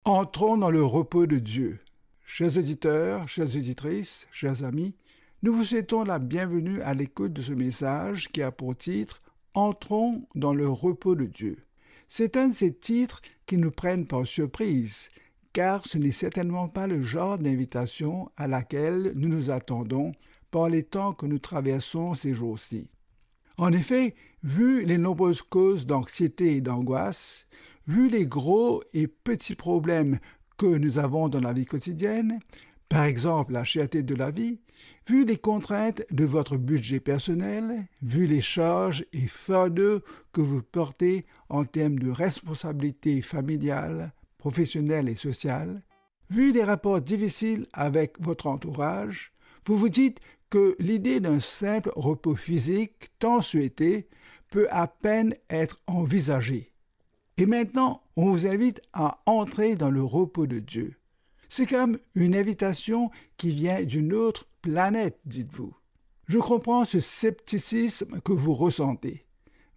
Entrons dans le repos de Dieu. Chers auditeurs, chères auditrices, chers amis, nous vous souhaitons la bienvenue à l'écoute de ce message qui a pour titre « Entrons dans le repos de Dieu ». C'est un de ces titres qui nous prennent par surprise, car ce n'est certainement pas le genre d'invitation à laquelle nous nous attendons par les temps que nous traversons ces jours-ci. En effet, vu les nombreuses causes d'anxiété et d'angoisse, vu les gros et petits problèmes que nous avons dans la vie quotidienne, par exemple la cherté de la vie, vu les contraintes de votre budget personnel, vu les charges et fardeaux que vous portez en termes de responsabilité familiale, professionnelle et sociale, vu les rapports difficiles avec votre entourage, vous vous dites que l'idée d'un simple repos physique tant souhaité peut à peine être envisagée. Et maintenant, on vous invite à entrer dans le repos de Dieu. C'est comme une invitation qui vient d'une autre planète, dites-vous. Je comprends ce scepticisme que vous ressentez.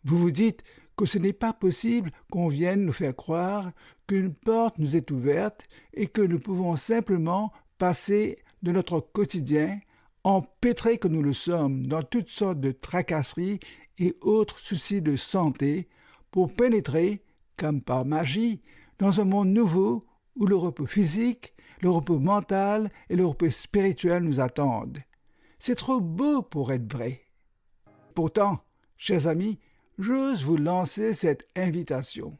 Vous vous dites que ce n'est pas possible qu'on vienne nous faire croire qu'une porte nous est ouverte et que nous pouvons simplement passer de notre quotidien, empêtrés que nous le sommes dans toutes sortes de tracasseries et autres soucis de santé, pour pénétrer, comme par magie, dans un monde nouveau où le repos physique, le repos mental et le repos spirituel nous attendent. C'est trop beau pour être vrai. Pourtant, chers amis, j'ose vous lancer cette invitation.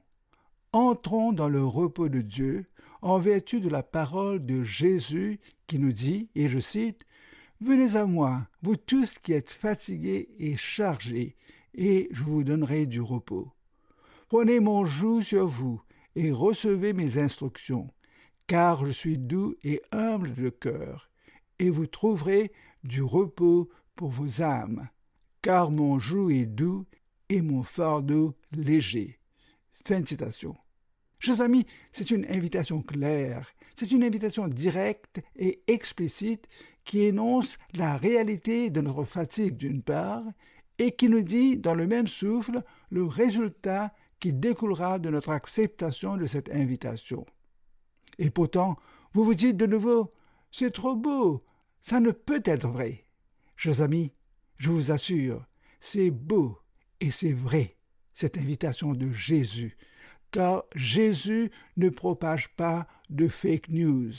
Entrons dans le repos de Dieu en vertu de la parole de Jésus qui nous dit, et je cite, « Venez à moi, vous tous qui êtes fatigués et chargés, et je vous donnerai du repos. Prenez mon joug sur vous et recevez mes instructions, car je suis doux et humble de cœur, et vous trouverez du repos pour vos âmes, car mon joug est doux et mon fardeau léger. » Fin de citation. Chers amis, c'est une invitation claire, c'est une invitation directe et explicite qui énonce la réalité de notre fatigue d'une part et qui nous dit dans le même souffle le résultat qui découlera de notre acceptation de cette invitation. Et pourtant, vous vous dites de nouveau, c'est trop beau, ça ne peut être vrai. Chers amis, je vous assure, c'est beau et c'est vrai, cette invitation de Jésus, car Jésus ne propage pas de fake news.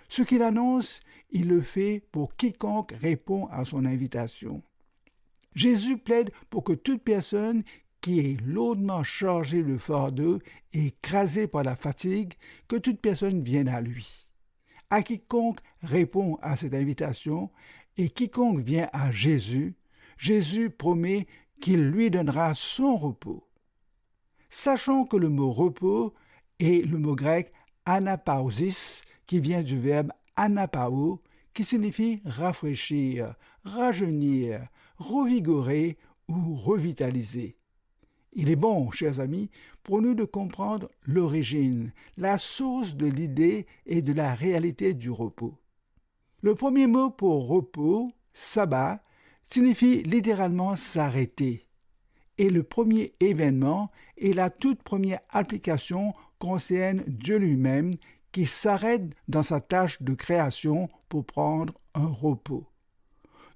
Ce qu'il annonce, il le fait pour quiconque répond à son invitation. Jésus plaide pour que toute personne qui est lourdement chargée de fardeau et écrasée par la fatigue, que toute personne vienne à lui. À quiconque répond à cette invitation et quiconque vient à Jésus, Jésus promet qu'il lui donnera son repos. Sachant que le mot repos est le mot grec anapausis, qui vient du verbe anapao, qui signifie rafraîchir, rajeunir, revigorer ou revitaliser. Il est bon, chers amis, pour nous de comprendre l'origine, la source de l'idée et de la réalité du repos. Le premier mot pour repos, sabbat, signifie littéralement s'arrêter. Et le premier événement et la toute première application concernent Dieu lui-même qui s'arrête dans sa tâche de création pour prendre un repos.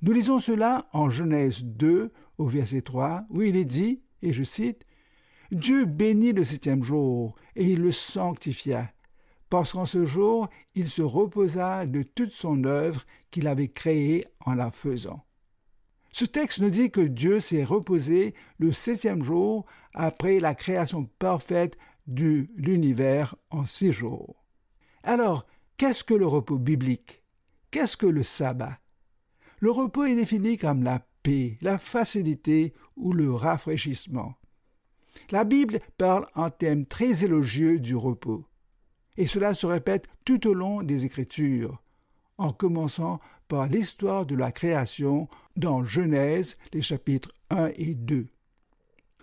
Nous lisons cela en Genèse 2 au verset 3 où il est dit, et je cite, « Dieu bénit le 7e jour et il le sanctifia, parce qu'en ce jour il se reposa de toute son œuvre qu'il avait créée en la faisant. » Ce texte nous dit que Dieu s'est reposé le 7e jour après la création parfaite de l'univers en 6 jours. Alors, qu'est-ce que le repos biblique? Qu'est-ce que le sabbat? Le repos est défini comme la paix, la facilité ou le rafraîchissement. La Bible parle en termes très élogieux du repos. Et cela se répète tout au long des Écritures, en commençant par l'histoire de la création dans Genèse, les chapitres 1 et 2.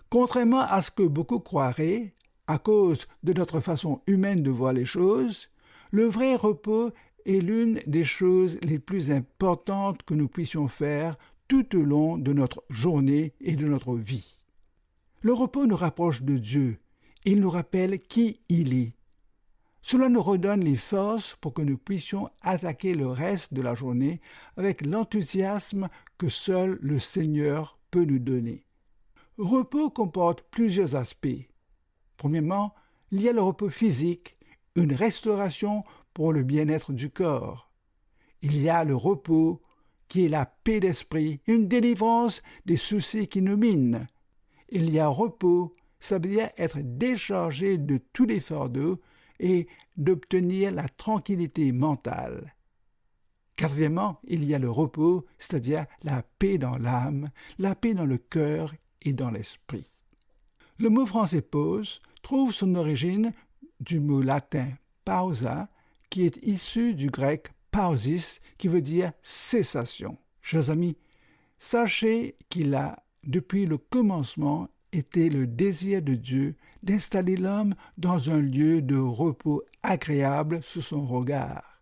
Contrairement à ce que beaucoup croiraient, à cause de notre façon humaine de voir les choses, le vrai repos est l'une des choses les plus importantes que nous puissions faire tout au long de notre journée et de notre vie. Le repos nous rapproche de Dieu, il nous rappelle qui il est. Cela nous redonne les forces pour que nous puissions attaquer le reste de la journée avec l'enthousiasme que seul le Seigneur peut nous donner. Repos comporte plusieurs aspects. Premièrement, il y a le repos physique, une restauration pour le bien-être du corps. Il y a le repos qui est la paix d'esprit, une délivrance des soucis qui nous minent. Il y a repos, ça veut dire être déchargé de tous les fardeaux et d'obtenir la tranquillité mentale. Quatrièmement, il y a le repos, c'est-à-dire la paix dans l'âme, la paix dans le cœur et dans l'esprit. Le mot français pause trouve son origine du mot latin pausa, qui est issu du grec pausis, qui veut dire cessation. Chers amis, sachez qu'il a, depuis le commencement, été le désir de Dieu d'installer l'homme dans un lieu de repos agréable sous son regard.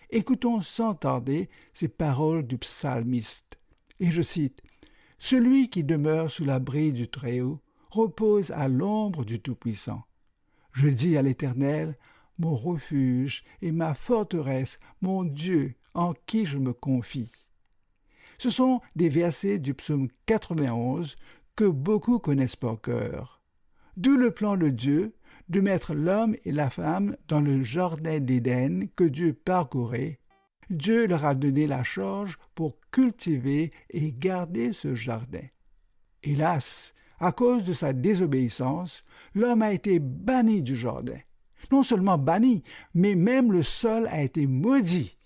Écoutons sans tarder ces paroles du psalmiste. Et je cite, « Celui qui demeure sous l'abri du Très-Haut repose à l'ombre du Tout-Puissant. Je dis à l'Éternel, mon refuge et ma forteresse, mon Dieu, en qui je me confie. » Ce sont des versets du psaume 91 que beaucoup connaissent par cœur. D'où le plan de Dieu de mettre l'homme et la femme dans le jardin d'Éden que Dieu parcourait. Dieu leur a donné la charge pour cultiver et garder ce jardin. Hélas, à cause de sa désobéissance, l'homme a été banni du jardin. Non seulement banni, mais même le sol a été maudit.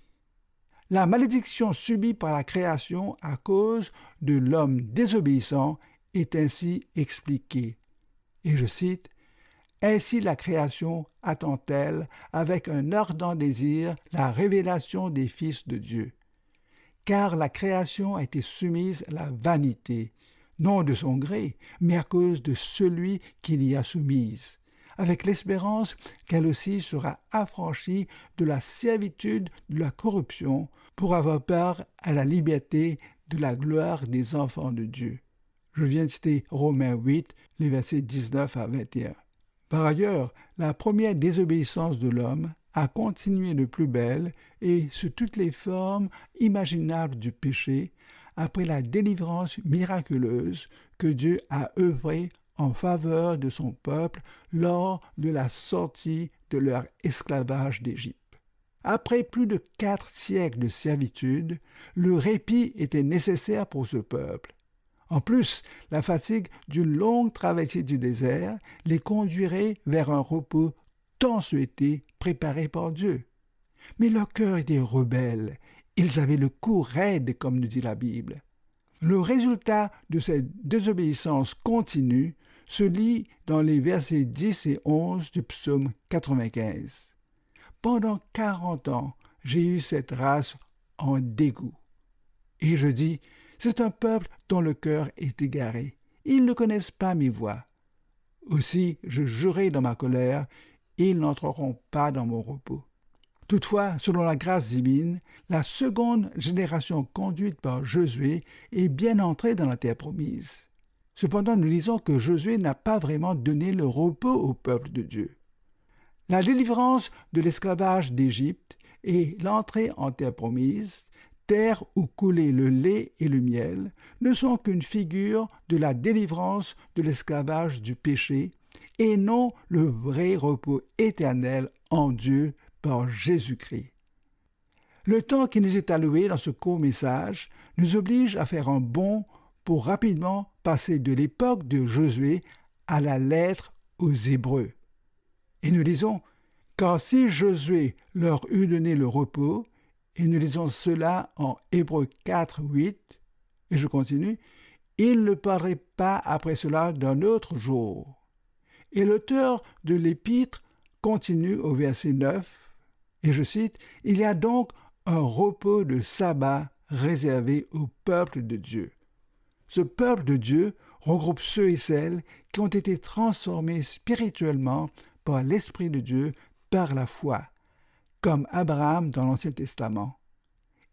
La malédiction subie par la création à cause de l'homme désobéissant est ainsi expliquée. Et je cite, « Ainsi la création attend-elle avec un ardent désir la révélation des fils de Dieu. Car la création a été soumise à la vanité, non de son gré, mais à cause de celui qui l'y a soumise, avec l'espérance qu'elle aussi sera affranchie de la servitude de la corruption pour avoir part à la liberté de la gloire des enfants de Dieu. » Je viens de citer Romains 8, les versets 19 à 21. Par ailleurs, la première désobéissance de l'homme a continué de plus belle et sous toutes les formes imaginables du péché, après la délivrance miraculeuse que Dieu a œuvrée en faveur de son peuple lors de la sortie de leur esclavage d'Égypte. Après plus de 4 siècles de servitude, le répit était nécessaire pour ce peuple. En plus, la fatigue d'une longue traversée du désert les conduirait vers un repos tant souhaité, préparé par Dieu. Mais leur cœur était rebelle, ils avaient le cou raide, comme nous dit la Bible. Le résultat de cette désobéissance continue se lit dans les versets 10 et 11 du psaume 95. Pendant 40 ans, j'ai eu cette race en dégoût. Et je dis, c'est un peuple dont le cœur est égaré. Ils ne connaissent pas mes voies. Aussi, je jurai dans ma colère, ils n'entreront pas dans mon repos. Toutefois, selon la grâce divine, la seconde génération conduite par Josué est bien entrée dans la terre promise. Cependant, nous lisons que Josué n'a pas vraiment donné le repos au peuple de Dieu. La délivrance de l'esclavage d'Égypte et l'entrée en terre promise, terre où coulait le lait et le miel, ne sont qu'une figure de la délivrance de l'esclavage du péché et non le vrai repos éternel en Dieu par Jésus-Christ. Le temps qui nous est alloué dans ce court message nous oblige à faire un bond pour rapidement passer de l'époque de Josué à la lettre aux Hébreux. Et nous disons, car si Josué leur eût donné le repos, et nous lisons cela en Hébreux 4, 8, et je continue, il ne parlerait pas après cela d'un autre jour. Et l'auteur de l'épître continue au verset 9, et je cite, « Il y a donc un repos de sabbat réservé au peuple de Dieu. » Ce peuple de Dieu regroupe ceux et celles qui ont été transformés spirituellement par l'Esprit de Dieu par la foi, comme Abraham dans l'Ancien Testament.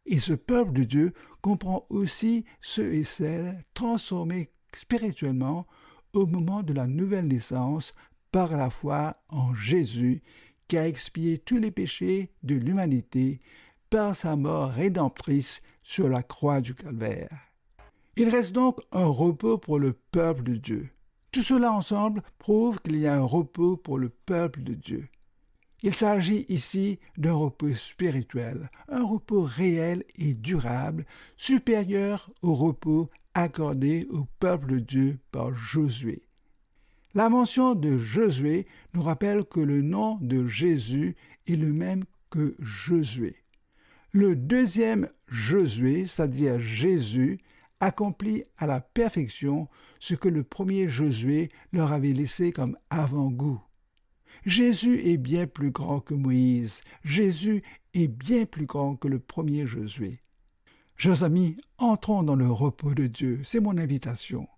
Et ce peuple de Dieu comprend aussi ceux et celles transformés spirituellement au moment de la nouvelle naissance par la foi en Jésus qui a expié tous les péchés de l'humanité par sa mort rédemptrice sur la croix du Calvaire. Il reste donc un repos pour le peuple de Dieu. Tout cela ensemble prouve qu'il y a un repos pour le peuple de Dieu. Il s'agit ici d'un repos spirituel, un repos réel et durable, supérieur au repos accordé au peuple de Dieu par Josué. La mention de Josué nous rappelle que le nom de Jésus est le même que Josué. Le deuxième Josué, c'est-à-dire Jésus, accomplit à la perfection ce que le premier Josué leur avait laissé comme avant-goût. Jésus est bien plus grand que Moïse. Jésus est bien plus grand que le premier Josué. Chers amis, entrons dans le repos de Dieu. C'est mon invitation.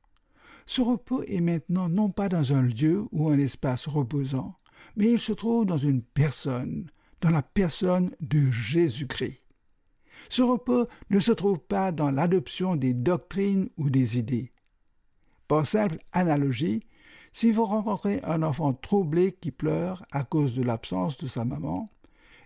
Ce repos est maintenant non pas dans un lieu ou un espace reposant, mais il se trouve dans une personne, dans la personne de Jésus-Christ. Ce repos ne se trouve pas dans l'adoption des doctrines ou des idées. Par simple analogie, si vous rencontrez un enfant troublé qui pleure à cause de l'absence de sa maman,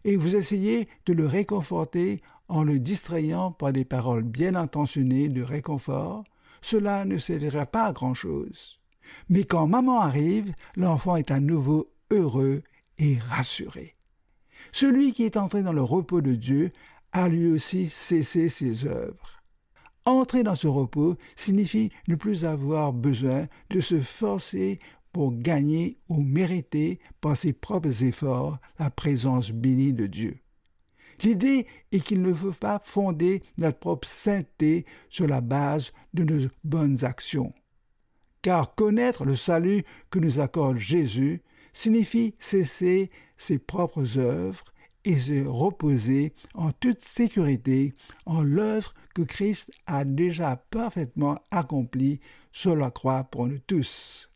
et vous essayez de le réconforter en le distrayant par des paroles bien intentionnées de réconfort, cela ne servira pas à grand-chose. Mais quand maman arrive, l'enfant est à nouveau heureux et rassuré. Celui qui est entré dans le repos de Dieu a lui aussi cessé ses œuvres. Entrer dans ce repos signifie ne plus avoir besoin de se forcer pour gagner ou mériter par ses propres efforts la présence bénie de Dieu. L'idée est qu'il ne faut pas fonder notre propre sainteté sur la base de nos bonnes actions. Car connaître le salut que nous accorde Jésus signifie cesser ses propres œuvres et se reposer en toute sécurité en l'œuvre que Christ a déjà parfaitement accomplie sur la croix pour nous tous.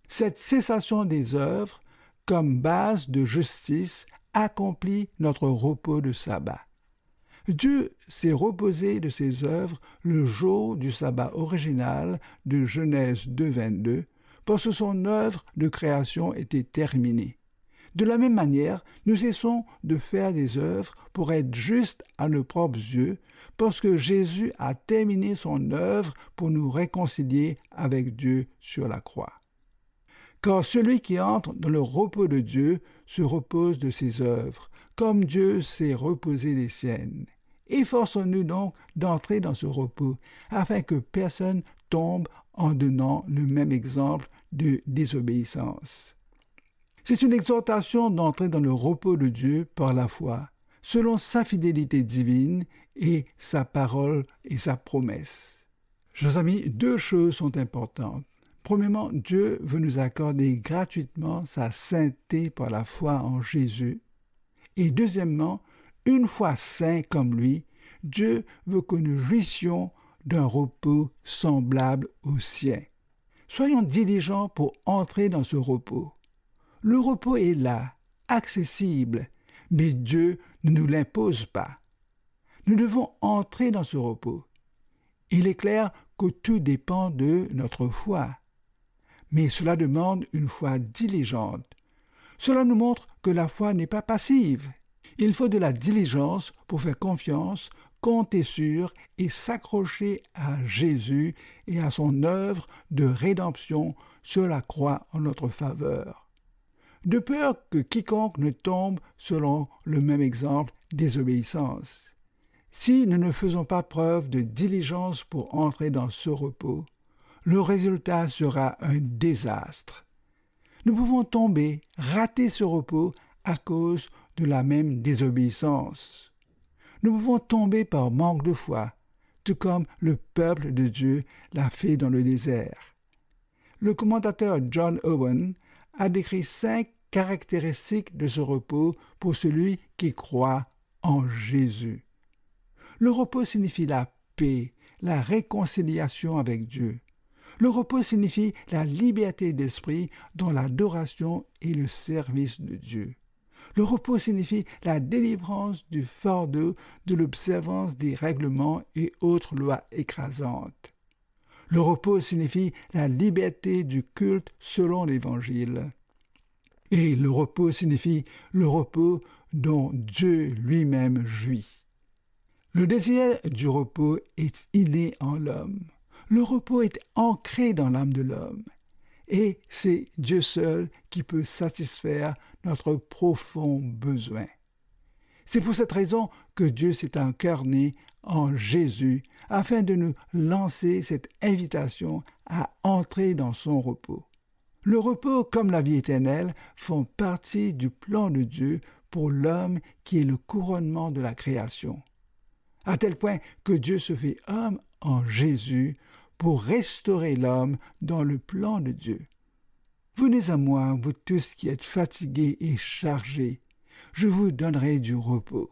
Cette cessation des œuvres, comme base de justice, accomplit notre repos de sabbat. Dieu s'est reposé de ses œuvres le jour du sabbat original de Genèse 2:22, parce que son œuvre de création était terminée. De la même manière, nous cessons de faire des œuvres pour être justes à nos propres yeux, parce que Jésus a terminé son œuvre pour nous réconcilier avec Dieu sur la croix. Car celui qui entre dans le repos de Dieu se repose de ses œuvres, comme Dieu s'est reposé des siennes. Efforçons-nous donc d'entrer dans ce repos, afin que personne tombe en donnant le même exemple de désobéissance. C'est une exhortation d'entrer dans le repos de Dieu par la foi, selon sa fidélité divine et sa parole et sa promesse. Chers amis, deux choses sont importantes. Premièrement, Dieu veut nous accorder gratuitement sa sainteté par la foi en Jésus. Et deuxièmement, une fois saint comme lui, Dieu veut que nous jouissions d'un repos semblable au sien. Soyons diligents pour entrer dans ce repos. Le repos est là, accessible, mais Dieu ne nous l'impose pas. Nous devons entrer dans ce repos. Il est clair que tout dépend de notre foi. Mais cela demande une foi diligente. Cela nous montre que la foi n'est pas passive. Il faut de la diligence pour faire confiance, compter sur et s'accrocher à Jésus et à son œuvre de rédemption sur la croix en notre faveur. De peur que quiconque ne tombe selon le même exemple désobéissance. Si nous ne faisons pas preuve de diligence pour entrer dans ce repos, le résultat sera un désastre. Nous pouvons tomber, rater ce repos à cause de la même désobéissance. Nous pouvons tomber par manque de foi, tout comme le peuple de Dieu l'a fait dans le désert. Le commentateur John Owen a décrit 5 caractéristiques de ce repos pour celui qui croit en Jésus. Le repos signifie la paix, la réconciliation avec Dieu. Le repos signifie la liberté d'esprit dans l'adoration et le service de Dieu. Le repos signifie la délivrance du fardeau de l'observance des règlements et autres lois écrasantes. Le repos signifie la liberté du culte selon l'Évangile. Et le repos signifie le repos dont Dieu lui-même jouit. Le désir du repos est inné en l'homme. Le repos est ancré dans l'âme de l'homme. Et c'est Dieu seul qui peut satisfaire notre profond besoin. C'est pour cette raison que Dieu s'est incarné en Jésus afin de nous lancer cette invitation à entrer dans son repos. Le repos comme la vie éternelle font partie du plan de Dieu pour l'homme qui est le couronnement de la création. À tel point que Dieu se fait homme en Jésus pour restaurer l'homme dans le plan de Dieu. Venez à moi, vous tous qui êtes fatigués et chargés, je vous donnerai du repos.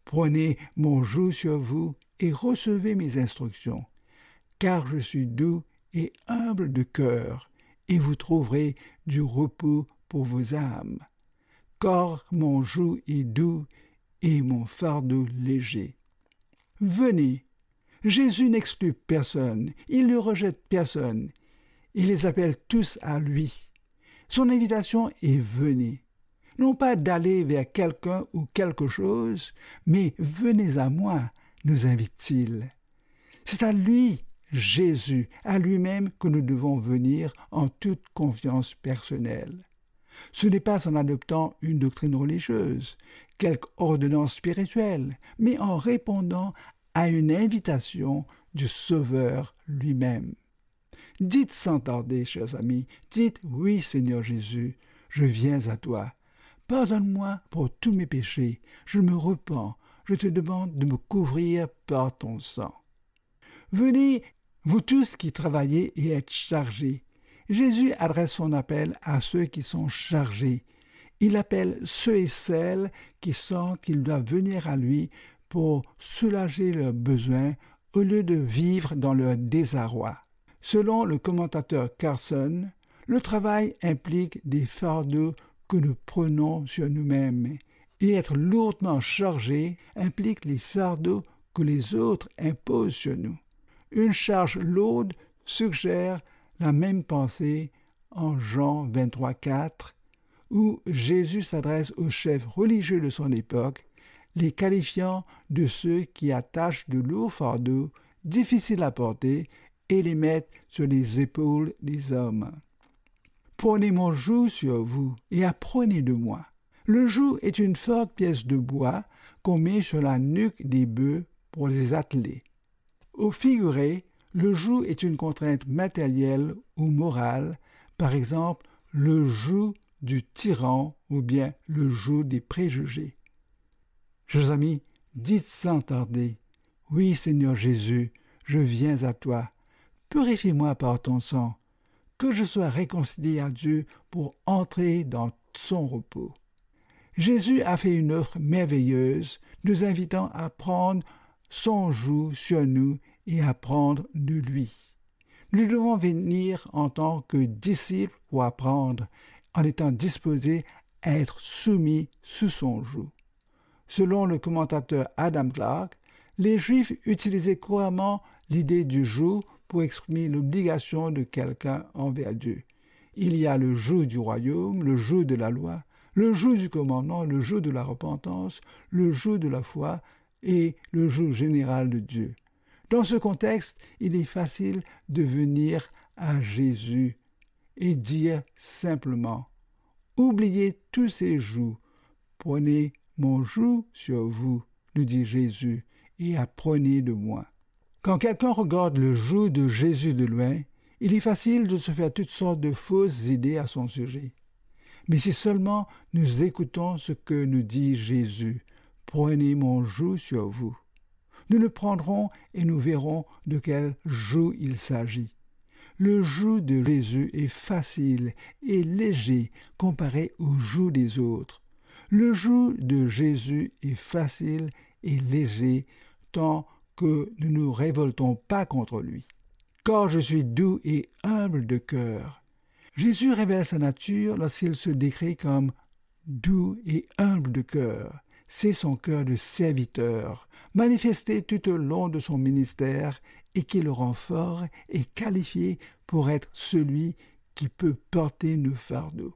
Prenez mon joug sur vous et recevez mes instructions, car je suis doux et humble de cœur, et vous trouverez du repos pour vos âmes. Car mon joug est doux et mon fardeau léger. Venez. Jésus n'exclut personne, il ne rejette personne. Il les appelle tous à lui. Son invitation est venez. Non pas d'aller vers quelqu'un ou quelque chose, mais venez à moi, nous invite-t-il. C'est à lui, Jésus, à lui-même que nous devons venir en toute confiance personnelle. Ce n'est pas en adoptant une doctrine religieuse, quelque ordonnance spirituelle, mais en répondant à une invitation du Sauveur lui-même. Dites sans tarder, chers amis, dites « Oui, Seigneur Jésus, je viens à toi. Pardonne-moi pour tous mes péchés, je me repens, je te demande de me couvrir par ton sang. » Venez, vous tous qui travaillez et êtes chargés. Jésus adresse son appel à ceux qui sont chargés. Il appelle ceux et celles qui sentent qu'ils doivent venir à lui pour soulager leurs besoins au lieu de vivre dans leur désarroi. Selon le commentateur Carson, le travail implique des fardeaux que nous prenons sur nous-mêmes et être lourdement chargé implique les fardeaux que les autres imposent sur nous. Une charge lourde suggère la même pensée en Jean 23,4, où Jésus s'adresse aux chefs religieux de son époque, les qualifiant de ceux qui attachent de lourds fardeaux difficiles à porter et les mettent sur les épaules des hommes. Prenez mon joug sur vous et apprenez de moi. Le joug est une forte pièce de bois qu'on met sur la nuque des bœufs pour les atteler. Au figuré, le joug est une contrainte matérielle ou morale, par exemple le joug du tyran ou bien le joug des préjugés. Chers amis, dites sans tarder, « Oui, Seigneur Jésus, je viens à toi. Purifie-moi par ton sang, que je sois réconcilié à Dieu pour entrer dans son repos. » Jésus a fait une œuvre merveilleuse, nous invitant à prendre son joug sur nous et à apprendre de lui. Nous devons venir en tant que disciples pour apprendre, en étant disposés à être soumis sous son joug. Selon le commentateur Adam Clarke, les Juifs utilisaient couramment l'idée du joug pour exprimer l'obligation de quelqu'un envers Dieu. Il y a le joug du royaume, le joug de la loi, le joug du commandement, le joug de la repentance, le joug de la foi et le joug général de Dieu. Dans ce contexte, il est facile de venir à Jésus et dire simplement « Oubliez tous ces jougs, prenez mon joug sur vous, nous dit Jésus, et apprenez de moi. » Quand quelqu'un regarde le joug de Jésus de loin, il est facile de se faire toutes sortes de fausses idées à son sujet. Mais si seulement nous écoutons ce que nous dit Jésus, « Prenez mon joug sur vous », nous le prendrons et nous verrons de quel joug il s'agit. Le joug de Jésus est facile et léger comparé au joug des autres. Le joug de Jésus est facile et léger tant que nous ne nous révoltons pas contre lui. Car je suis doux et humble de cœur. Jésus révèle sa nature lorsqu'il se décrit comme doux et humble de cœur. C'est son cœur de serviteur, manifesté tout au long de son ministère et qui le rend fort et qualifié pour être celui qui peut porter nos fardeaux.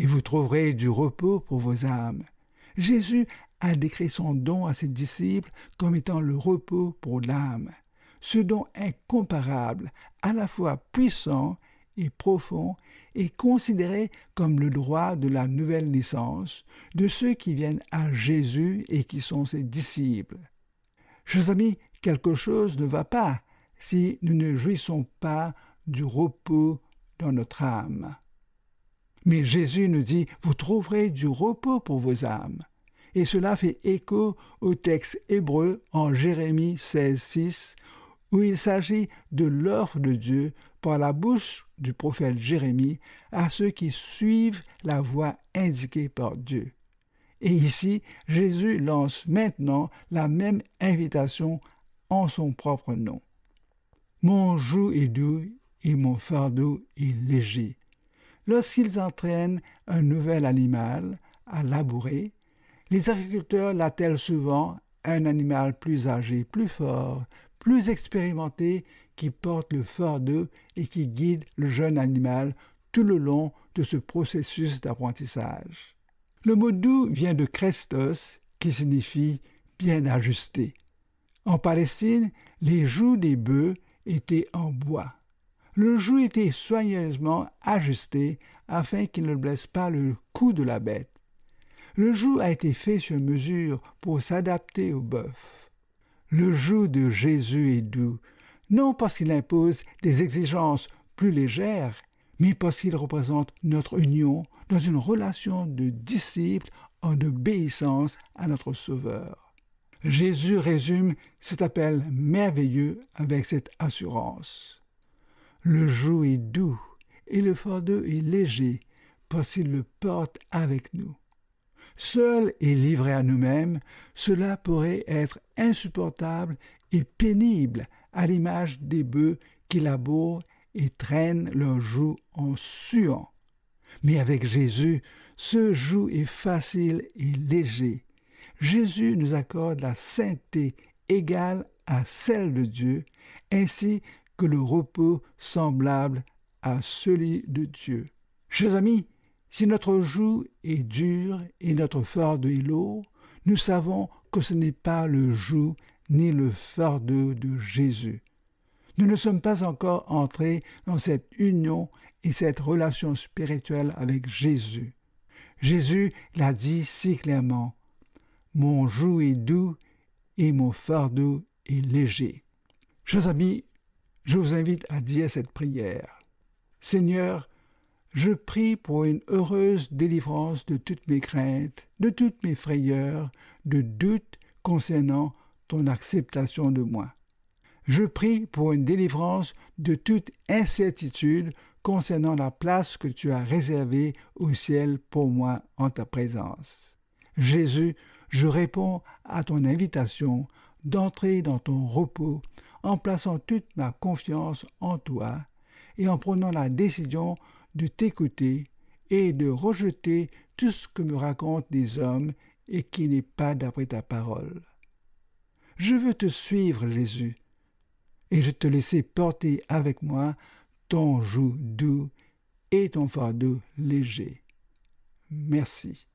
et vous trouverez du repos pour vos âmes. Jésus a décrit son don à ses disciples comme étant le repos pour l'âme. Ce don incomparable, à la fois puissant et profond, est considéré comme le droit de la nouvelle naissance de ceux qui viennent à Jésus et qui sont ses disciples. Chers amis, quelque chose ne va pas si nous ne jouissons pas du repos dans notre âme. Mais Jésus nous dit, vous trouverez du repos pour vos âmes. Et cela fait écho au texte hébreu en Jérémie 16,6, où il s'agit de l'offre de Dieu par la bouche du prophète Jérémie à ceux qui suivent la voie indiquée par Dieu. Et ici, Jésus lance maintenant la même invitation en son propre nom. Mon joug est doux et mon fardeau est léger. Lorsqu'ils entraînent un nouvel animal à labourer, les agriculteurs l'attellent souvent à un animal plus âgé, plus fort, plus expérimenté, qui porte le fardeau et qui guide le jeune animal tout le long de ce processus d'apprentissage. Le mot doux vient de Krestos, qui signifie bien ajusté. En Palestine, les jougs des bœufs étaient en bois. Le joug était soigneusement ajusté afin qu'il ne blesse pas le cou de la bête. Le joug a été fait sur mesure pour s'adapter au bœuf. Le joug de Jésus est doux, non parce qu'il impose des exigences plus légères, mais parce qu'il représente notre union dans une relation de disciples en obéissance à notre Sauveur. Jésus résume cet appel merveilleux avec cette assurance. Le joug est doux et le fardeau est léger parce qu'il le porte avec nous. Seul et livré à nous-mêmes, cela pourrait être insupportable et pénible à l'image des bœufs qui labourent et traînent leur joug en suant. Mais avec Jésus, ce joug est facile et léger. Jésus nous accorde la sainteté égale à celle de Dieu, ainsi que le repos semblable à celui de Dieu. Chers amis, si notre joug est dur et notre fardeau est lourd, nous savons que ce n'est pas le joug ni le fardeau de Jésus. Nous ne sommes pas encore entrés dans cette union et cette relation spirituelle avec Jésus. Jésus l'a dit si clairement, « Mon joug est doux et mon fardeau est léger. » Chers amis, je vous invite à dire cette prière. « Seigneur, je prie pour une heureuse délivrance de toutes mes craintes, de toutes mes frayeurs, de doutes concernant ton acceptation de moi. Je prie pour une délivrance de toute incertitude concernant la place que tu as réservée au ciel pour moi en ta présence. Jésus, je réponds à ton invitation d'entrer dans ton repos en plaçant toute ma confiance en toi et en prenant la décision de t'écouter et de rejeter tout ce que me racontent des hommes et qui n'est pas d'après ta parole. Je veux te suivre, Jésus, et je te laisser porter avec moi ton joug doux et ton fardeau léger. Merci.